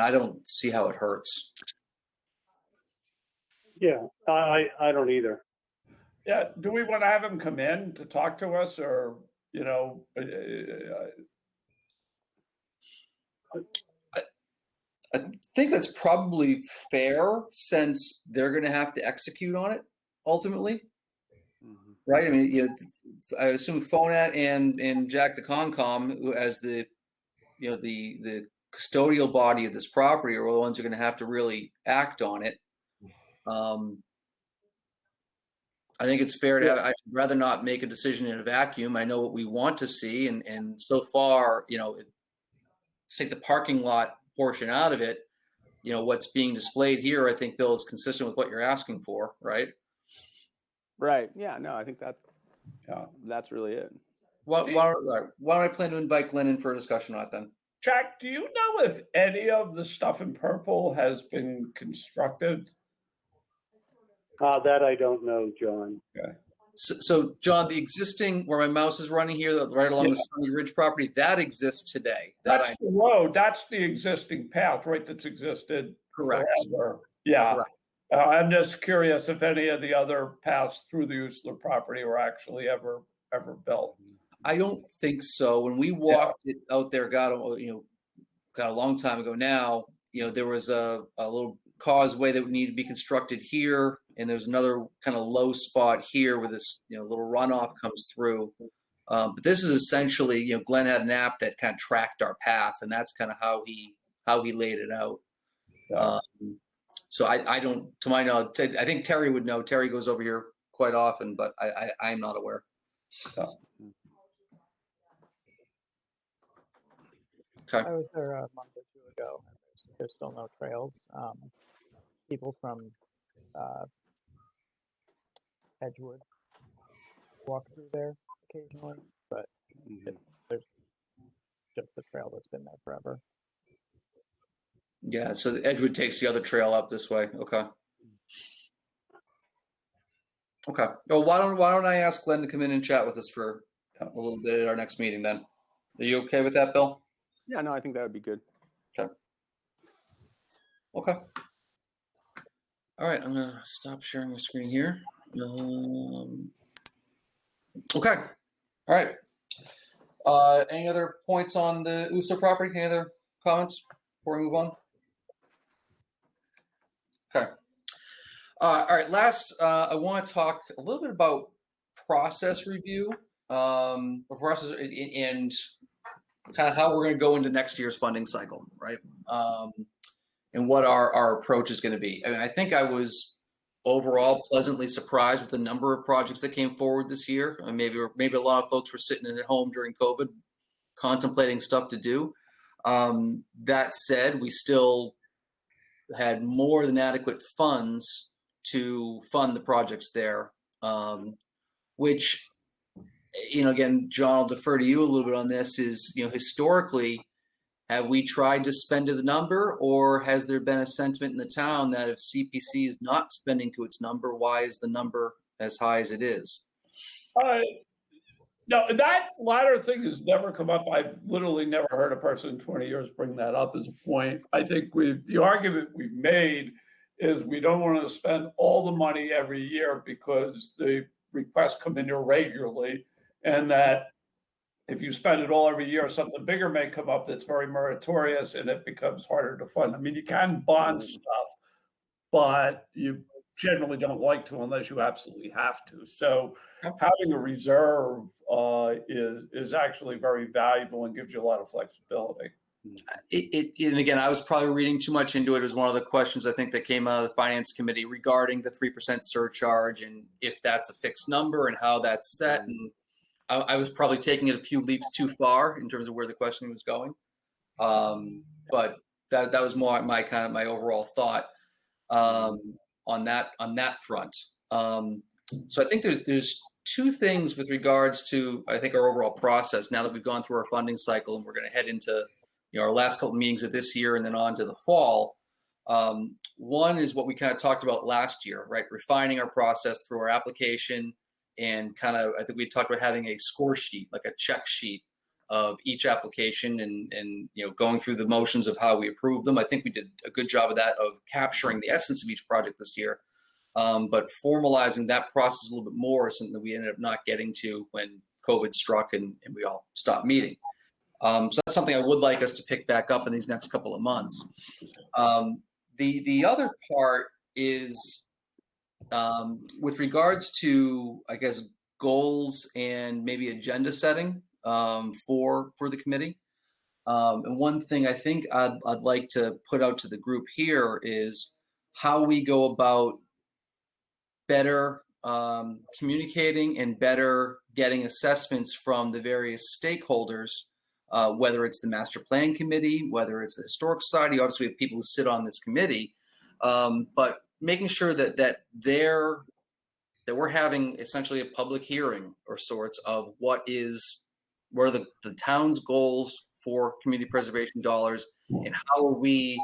I don't see how it hurts. Yeah, I don't either. Yeah, do we want to have him come in to talk to us, or, I think that's probably fair, since they're going to have to execute on it ultimately, right? I mean, I assume FONAT and Jack the Concom, who as the custodial body of this property, are the ones who are going to have to really act on it. I think it's fair to. I'd rather not make a decision in a vacuum. I know what we want to see, and so far, let's take the parking lot portion out of it. What's being displayed here, I think, Bill, is consistent with what you're asking for, right? Right. Yeah. No, I think that's really it. Why don't I plan to invite Glenn in for a discussion on it then? Jack, do you know if any of the stuff in purple has been constructed? That I don't know, John. Okay. So, John, the existing, where my mouse is running here, right along the Sunny Ridge property, that exists today. That's the road. That's the existing path, right? That's existed. Correct. Forever. Yeah. Correct. I'm just curious if any of the other paths through the Usler property were actually ever built. I don't think so. When we walked it out there, got a long time ago now, there was a little causeway that would need to be constructed here, and there's another kind of low spot here where this little runoff comes through. But this is essentially, Glenn had an app that kind of tracked our path, and that's kind of how he laid it out. So I don't, to my knowledge, I think Terry would know. Terry goes over here quite often, but I'm not aware. Okay. I was there a month or two ago, and there's still no trails. People from Edgewood walk through there occasionally, but there's just the trail that's been there forever. Yeah, so Edgewood takes the other trail up this way. Okay. Okay. Well, why don't I ask Glenn to come in and chat with us for a little bit at our next meeting then? Are you okay with that, Bill? Yeah, no, I think that would be good. Okay. Okay. All right, I'm gonna stop sharing my screen here. Okay. All right. Any other points on the USO property? Any other comments before we move on? Okay. All right. Last, I want to talk a little bit about process review, process and kind of how we're going to go into next year's funding cycle, right? And what our approach is going to be. I mean, I think I was overall pleasantly surprised with the number of projects that came forward this year. I mean, maybe a lot of folks were sitting at home during COVID, contemplating stuff to do. That said, we still had more than adequate funds to fund the projects there, which, again, John, I'll defer to you a little bit on this. Is historically, have we tried to spend to the number, or has there been a sentiment in the town that if CPC is not spending to its number, why is the number as high as it is? No, that latter thing has never come up. I've literally never heard a person in 20 years bring that up as a point. I think the argument we've made is we don't want to spend all the money every year because the requests come in irregularly, and that if you spend it all every year, something bigger may come up that's very meritorious and it becomes harder to fund. I mean, you can bond stuff, but you generally don't like to unless you absolutely have to. So having a reserve is actually very valuable and gives you a lot of flexibility. And again, I was probably reading too much into it. It was one of the questions I think that came out of the finance committee regarding the 3% surcharge and if that's a fixed number and how that's set. And I was probably taking it a few leaps too far in terms of where the questioning was going. But that was more my overall thought on that front. So I think there's two things with regards to, I think, our overall process now that we've gone through our funding cycle and we're going to head into our last couple of meetings of this year and then on to the fall. One is what we kind of talked about last year, right? Refining our process through our application and kind of, I think we talked about having a score sheet, like a check sheet of each application and going through the motions of how we approve them. I think we did a good job of that, of capturing the essence of each project this year. But formalizing that process a little bit more is something that we ended up not getting to when COVID struck and we all stopped meeting. So that's something I would like us to pick back up in these next couple of months. The other part is with regards to, I guess, goals and maybe agenda setting for the committee. And one thing I think I'd like to put out to the group here is how we go about better communicating and better getting assessments from the various stakeholders, whether it's the master plan committee, whether it's the historic society. Obviously, we have people who sit on this committee, but making sure that we're having essentially a public hearing or sorts of what are the town's goals for community preservation dollars, and how are we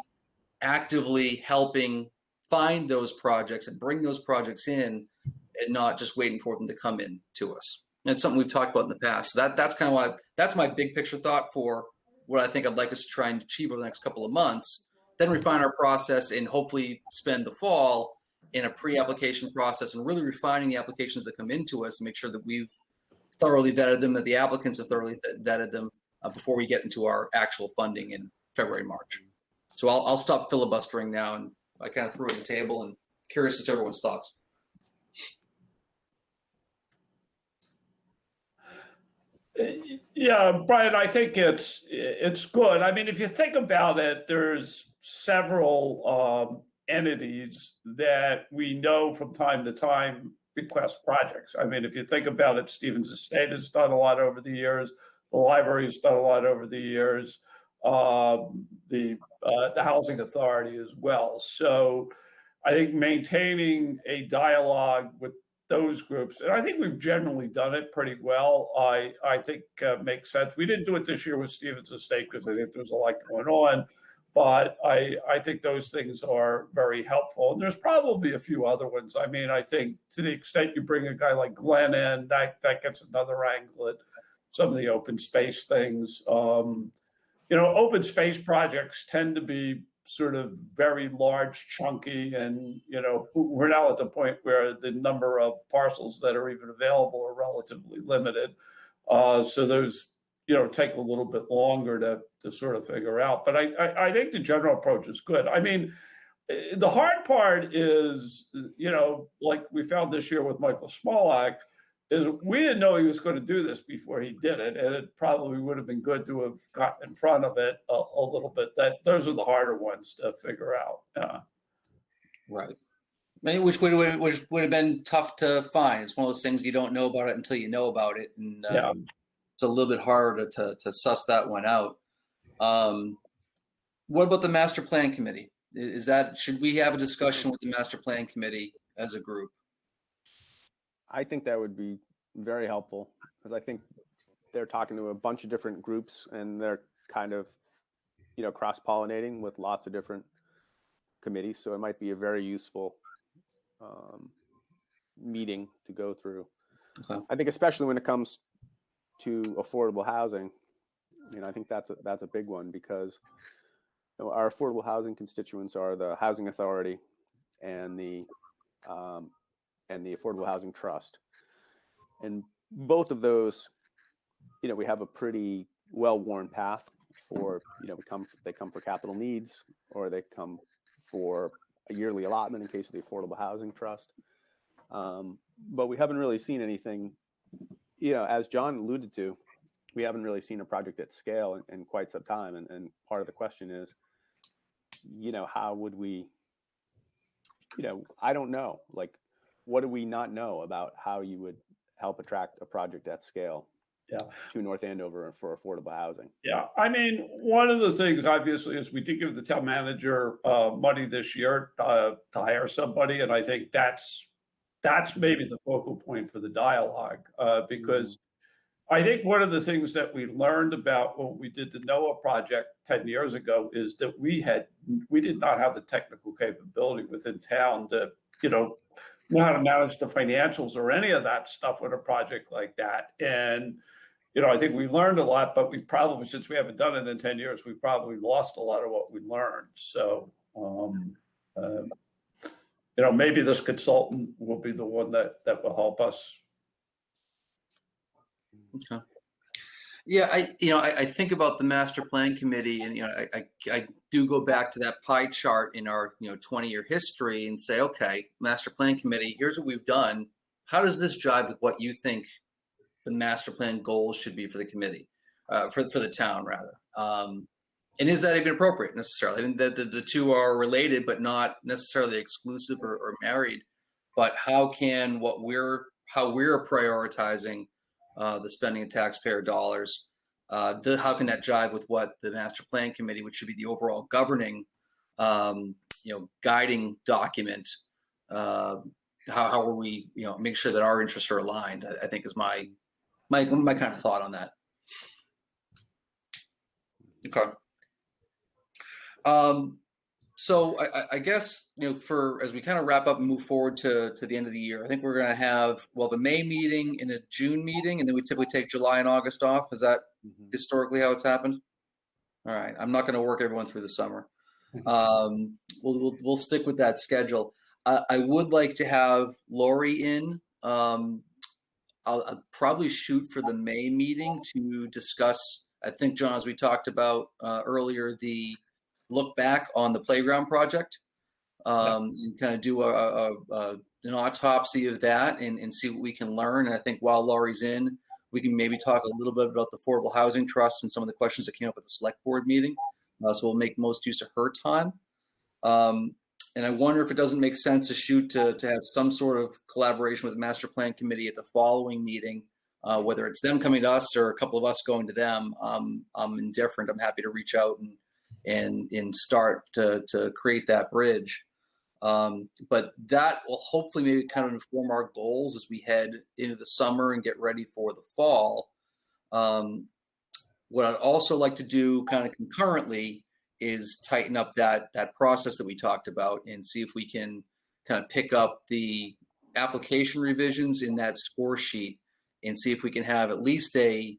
actively helping find those projects and bring those projects in, and not just waiting for them to come in to us. And it's something we've talked about in the past. So that's kind of that's my big picture thought for what I think I'd like us to try and achieve over the next couple of months. Then refine our process and hopefully spend the fall in a pre-application process and really refining the applications that come into us and make sure that we've thoroughly vetted them, that the applicants have thoroughly vetted them before we get into our actual funding in February, March. So I'll stop filibustering now, and I kind of threw it on the table and curious as to everyone's thoughts. Yeah, Brian, I think it's good. I mean, if you think about it, there's several entities that we know from time to time request projects. I mean, if you think about it, Stevens Estate has done a lot over the years. The library's done a lot over the years. the housing authority as well. So I think maintaining a dialogue with those groups, and I think we've generally done it pretty well. I think makes sense. We didn't do it this year with Stevens Estate because I think there's a lot going on, but I think those things are very helpful. And there's probably a few other ones. I mean, I think to the extent you bring a guy like Glenn in, that gets another angle at some of the open space things. Open space projects tend to be sort of very large, chunky, and we're now at the point where the number of parcels that are even available are relatively limited. So those take a little bit longer to sort of figure out. But I think the general approach is good. I mean, the hard part is, like we found this year with Michael Smolak, is we didn't know he was going to do this before he did it, and it probably would have been good to have gotten in front of it a little bit. Those are the harder ones to figure out. Right. Maybe which would have been tough to find. It's one of those things you don't know about it until you know about it, and it's a little bit harder to suss that one out. What about the master plan committee? Should we have a discussion with the master plan committee as a group? I think that would be very helpful because I think they're talking to a bunch of different groups and they're kind of, cross-pollinating with lots of different committees. So it might be a very useful meeting to go through. Okay. I think especially when it comes to affordable housing, I think that's a big one because our affordable housing constituents are the Housing Authority and the Affordable Housing Trust. And both of those, we have a pretty well-worn path for, they come for capital needs or they come for a yearly allotment in case of the Affordable Housing Trust. But we haven't really seen anything, as John alluded to, we haven't really seen a project at scale in quite some time. And part of the question is, how would we, I don't know, like, what do we not know about how you would help attract a project at scale to North Andover for affordable housing? Yeah. I mean, one of the things obviously is we did give the town manager money this year to hire somebody. And I think that's maybe the focal point for the dialogue because I think one of the things that we learned about when we did the NOAA project 10 years ago is that we did not have the technical capability within town to, know how to manage the financials or any of that stuff with a project like that. And, I think we learned a lot, but we probably, since we haven't done it in 10 years, we probably lost a lot of what we learned. So, maybe this consultant will be the one that will help us. Okay. Yeah, I think about the master plan committee, and I do go back to that pie chart in our 20-year history and say, okay, master plan committee, here's what we've done. How does this jive with what you think the master plan goals should be for the committee, for the town rather? And is that even appropriate necessarily? I mean, the two are related, but not necessarily exclusive or married. But how we're prioritizing the spending of taxpayer dollars, how can that jive with what the master plan committee, which should be the overall governing, guiding document, how will we, make sure that our interests are aligned? I think is my kind of thought on that. Okay. So I guess, as we kind of wrap up and move forward to the end of the year, I think we're going to have, the May meeting and a June meeting, and then we typically take July and August off. Is that historically how it's happened? All right. I'm not going to work everyone through the summer. We'll stick with that schedule. I would like to have Lori in. I'll probably shoot for the May meeting to discuss, I think, John, as we talked about earlier, the look back on the playground project, and kind of do an autopsy of that and see what we can learn. And I think while Laurie's in, we can maybe talk a little bit about the Affordable Housing Trust and some of the questions that came up at the select board meeting. So we'll make most use of her time. And I wonder if it doesn't make sense to shoot to have some sort of collaboration with the master plan committee at the following meeting, Whether it's them coming to us or a couple of us going to them, I'm indifferent. I'm happy to reach out and start to create that bridge. But that will hopefully maybe kind of inform our goals as we head into the summer and get ready for the fall. What I'd also like to do kind of concurrently is tighten up that process that we talked about and see if we can kind of pick up the application revisions in that score sheet and see if we can have at least a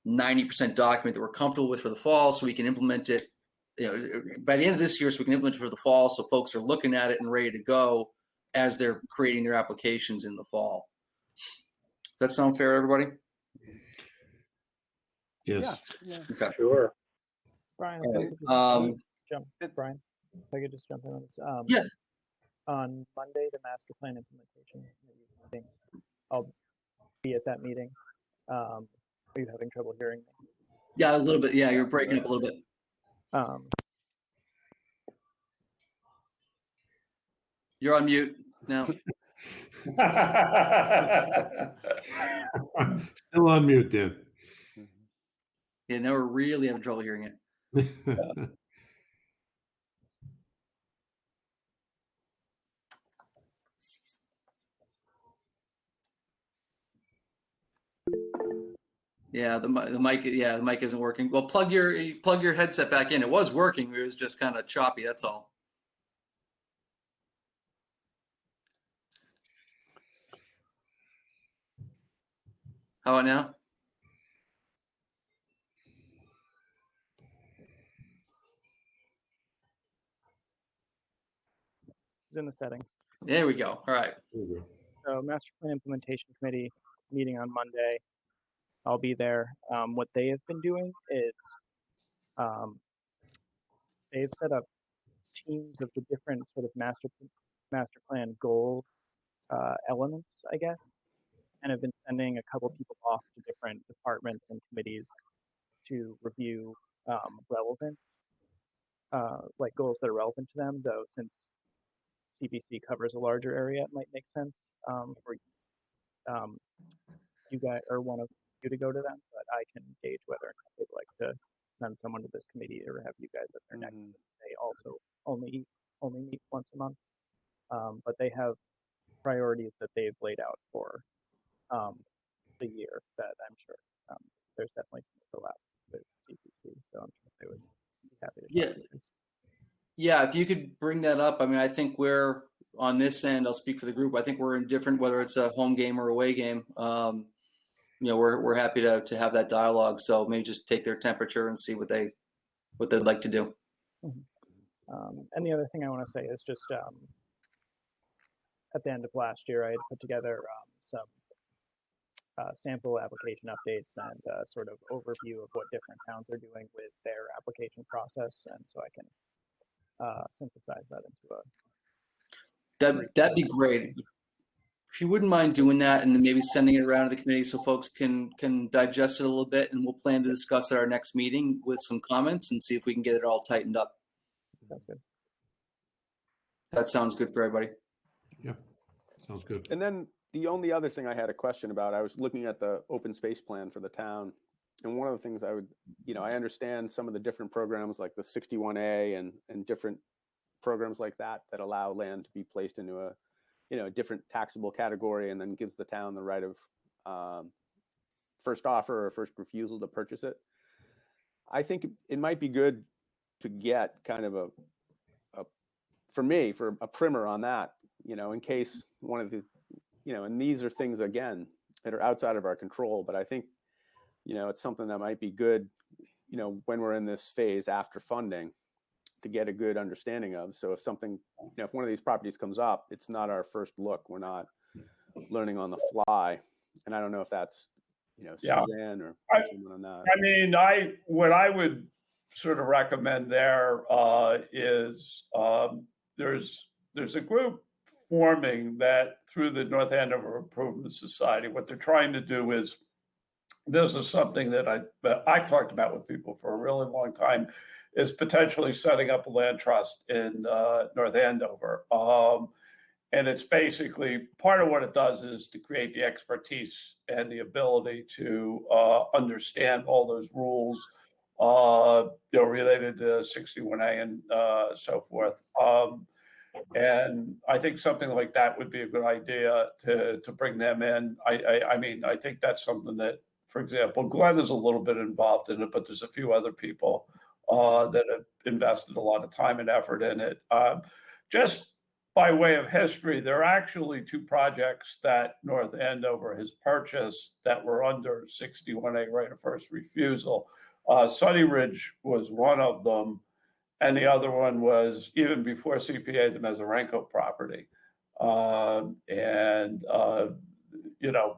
90% document that we're comfortable with for the fall, so we can implement it, by the end of this year, so we can implement it for the fall, so folks are looking at it and ready to go as they're creating their applications in the fall. Does that sound fair, everybody? Yes. Yeah. Okay. Sure. Brian, All if I right. could just Brian, if I could just jump in on this. Yeah. On Monday, the master plan implementation meeting, I'll be at that meeting. Are you having trouble hearing me? Yeah, a little bit. Yeah, you're breaking up a little bit. You're on mute now. Still on mute, Dan. Yeah, now we're really having trouble hearing it. Yeah, the mic isn't working. Well, plug your headset back in. It was working. It was just kind of choppy. That's all. How about now? It's in the settings. There we go. All right. So master plan implementation committee meeting on Monday. I'll be there. What they have been doing is they've set up teams of the different sort of master plan goal elements, I guess, and have been sending a couple people off to different departments and committees to review relevant like goals that are relevant to them. Though since CBC covers a larger area, it might make sense for you guys or one of you to go to them. But I can gauge whether or not they'd like to send someone to this committee or have you guys at their next. They also only meet once a month, but they have priorities that they've laid out for the year that I'm sure there's definitely some overlap with CPC, so I'm sure they would be happy to. Yeah, if you could bring that up. I mean, I think we're on this end. I'll speak for the group. I think we're indifferent whether it's a home game or away game. We're happy to have that dialogue. So maybe just take their temperature and see what they'd like to do. And the other thing I want to say is just at the end of last year, I had put together some sample application updates and sort of overview of what different towns are doing with their application process, and so I can synthesize that into a. That'd be great. If you wouldn't mind doing that and then maybe sending it around to the committee so folks can digest it a little bit, and we'll plan to discuss at our next meeting with some comments and see if we can get it all tightened up. That's good. That sounds good for everybody. Yeah, sounds good. And then the only other thing I had a question about, I was looking at the open space plan for the town. And one of the things I would, I understand some of the different programs like the 61A and different programs like that allow land to be placed into a different taxable category and then gives the town the right of first offer or first refusal to purchase it. I think it might be good to get kind of for a primer on that, in case one of these, and these are things, again, that are outside of our control, but I think, it's something that might be good, when we're in this phase after funding to get a good understanding of. So if something, if one of these properties comes up, it's not our first look. We're not learning on the fly. And I don't know if that's, Suzanne or someone on that. I mean, what I would sort of recommend there is there's a group forming that through the North Andover Improvement Society. What they're trying to do is, this is something that I've talked about with people for a really long time, is potentially setting up a land trust in North Andover. And it's basically, part of what it does is to create the expertise and the ability to understand all those rules, related to 61A and so forth. And I think something like that would be a good idea to bring them in. I mean, I think that's something that, for example, Glenn is a little bit involved in it, but there's a few other people that have invested a lot of time and effort in it. Just by way of history, there are actually 2 projects that North Andover has purchased that were under 61A right of first refusal. Sunny Ridge was one of them, and the other one was even before CPA, the Mazarenko property.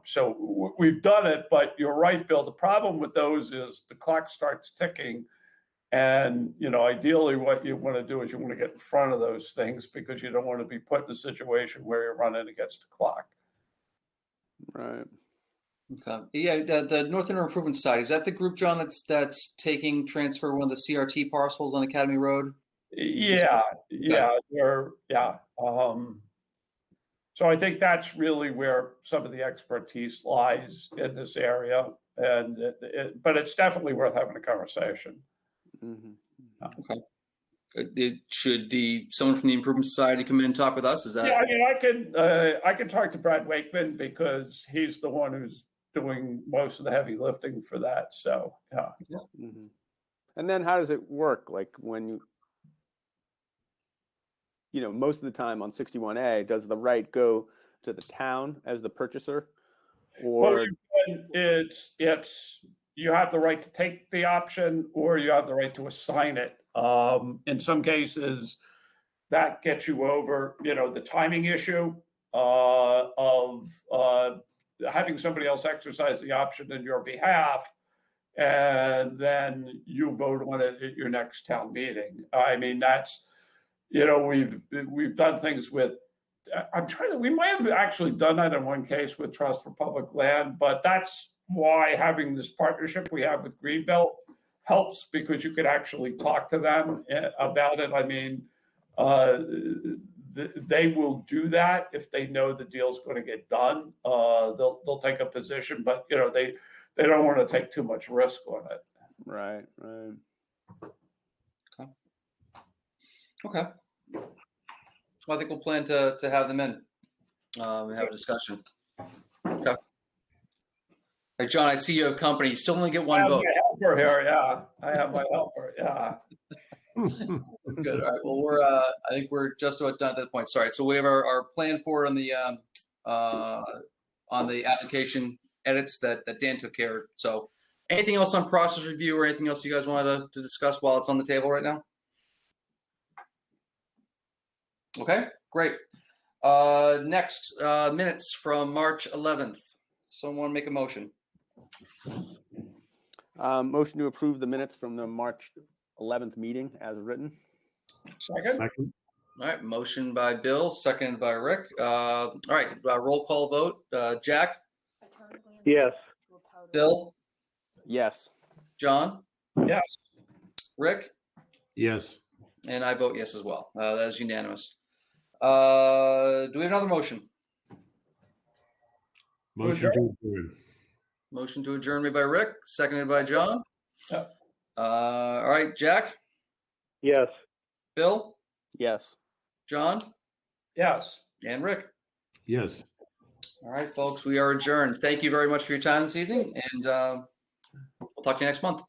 So we've done it, but you're right, Bill. The problem with those is the clock starts ticking. And, ideally what you want to do is you want to get in front of those things because you don't want to be put in a situation where you're running against the clock. Right. Okay. Yeah, the North Andover Improvement Society, is that the group, John, that's taking transfer one of the CRT parcels on Academy Road? Yeah. So I think that's really where some of the expertise lies in this area, and but it's definitely worth having a conversation. Mm-hmm. Okay. Should someone from the Improvement Society come in and talk with us? Is that? Yeah, I mean, I can talk to Brad Wakeman because he's the one who's doing most of the heavy lifting for that. So yeah. Mm-hmm. And then how does it work? Like when most of the time on 61A, does the right go to the town as the purchaser, or it's you have the right to take the option, or you have the right to assign it. In some cases, that gets you over, the timing issue of having somebody else exercise the option in your behalf, and then you vote on it at your next town meeting. I mean, that's, we've done things with. We might have actually done that in one case with Trust for Public Land, but that's why having this partnership we have with Greenbelt helps, because you could actually talk to them about it. I mean, they will do that if they know the deal's going to get done. They'll take a position, but they don't want to take too much risk on it. Right. Okay. Well, I think we'll plan to have them in and have a discussion. Okay. All right, John, I see you have company. You still only get one vote. My helper here, yeah. I have my helper, yeah. Good. All right. Well, I think we're just about done at that point. Sorry. So we have our plan for on the application edits that Dan took care of. So anything else on process review or anything else you guys wanted to discuss while it's on the table right now? Okay, great. Next, minutes from March 11th. Someone make a motion. Motion to approve the minutes from the March 11th meeting as written. Second? All right, motion by Bill, seconded by Rick. All right, roll call vote. Jack? Yes. Bill? Yes. John? Yes. Rick? Yes. And I vote yes as well. That is unanimous. Do we have another motion? Motion to adjourn. Motion to adjourn made by Rick, seconded by John. Yeah. All right, Jack? Yes. Bill? Yes. John? Yes. And Rick? Yes. All right, folks, we are adjourned. Thank you very much for your time this evening, and we'll talk to you next month.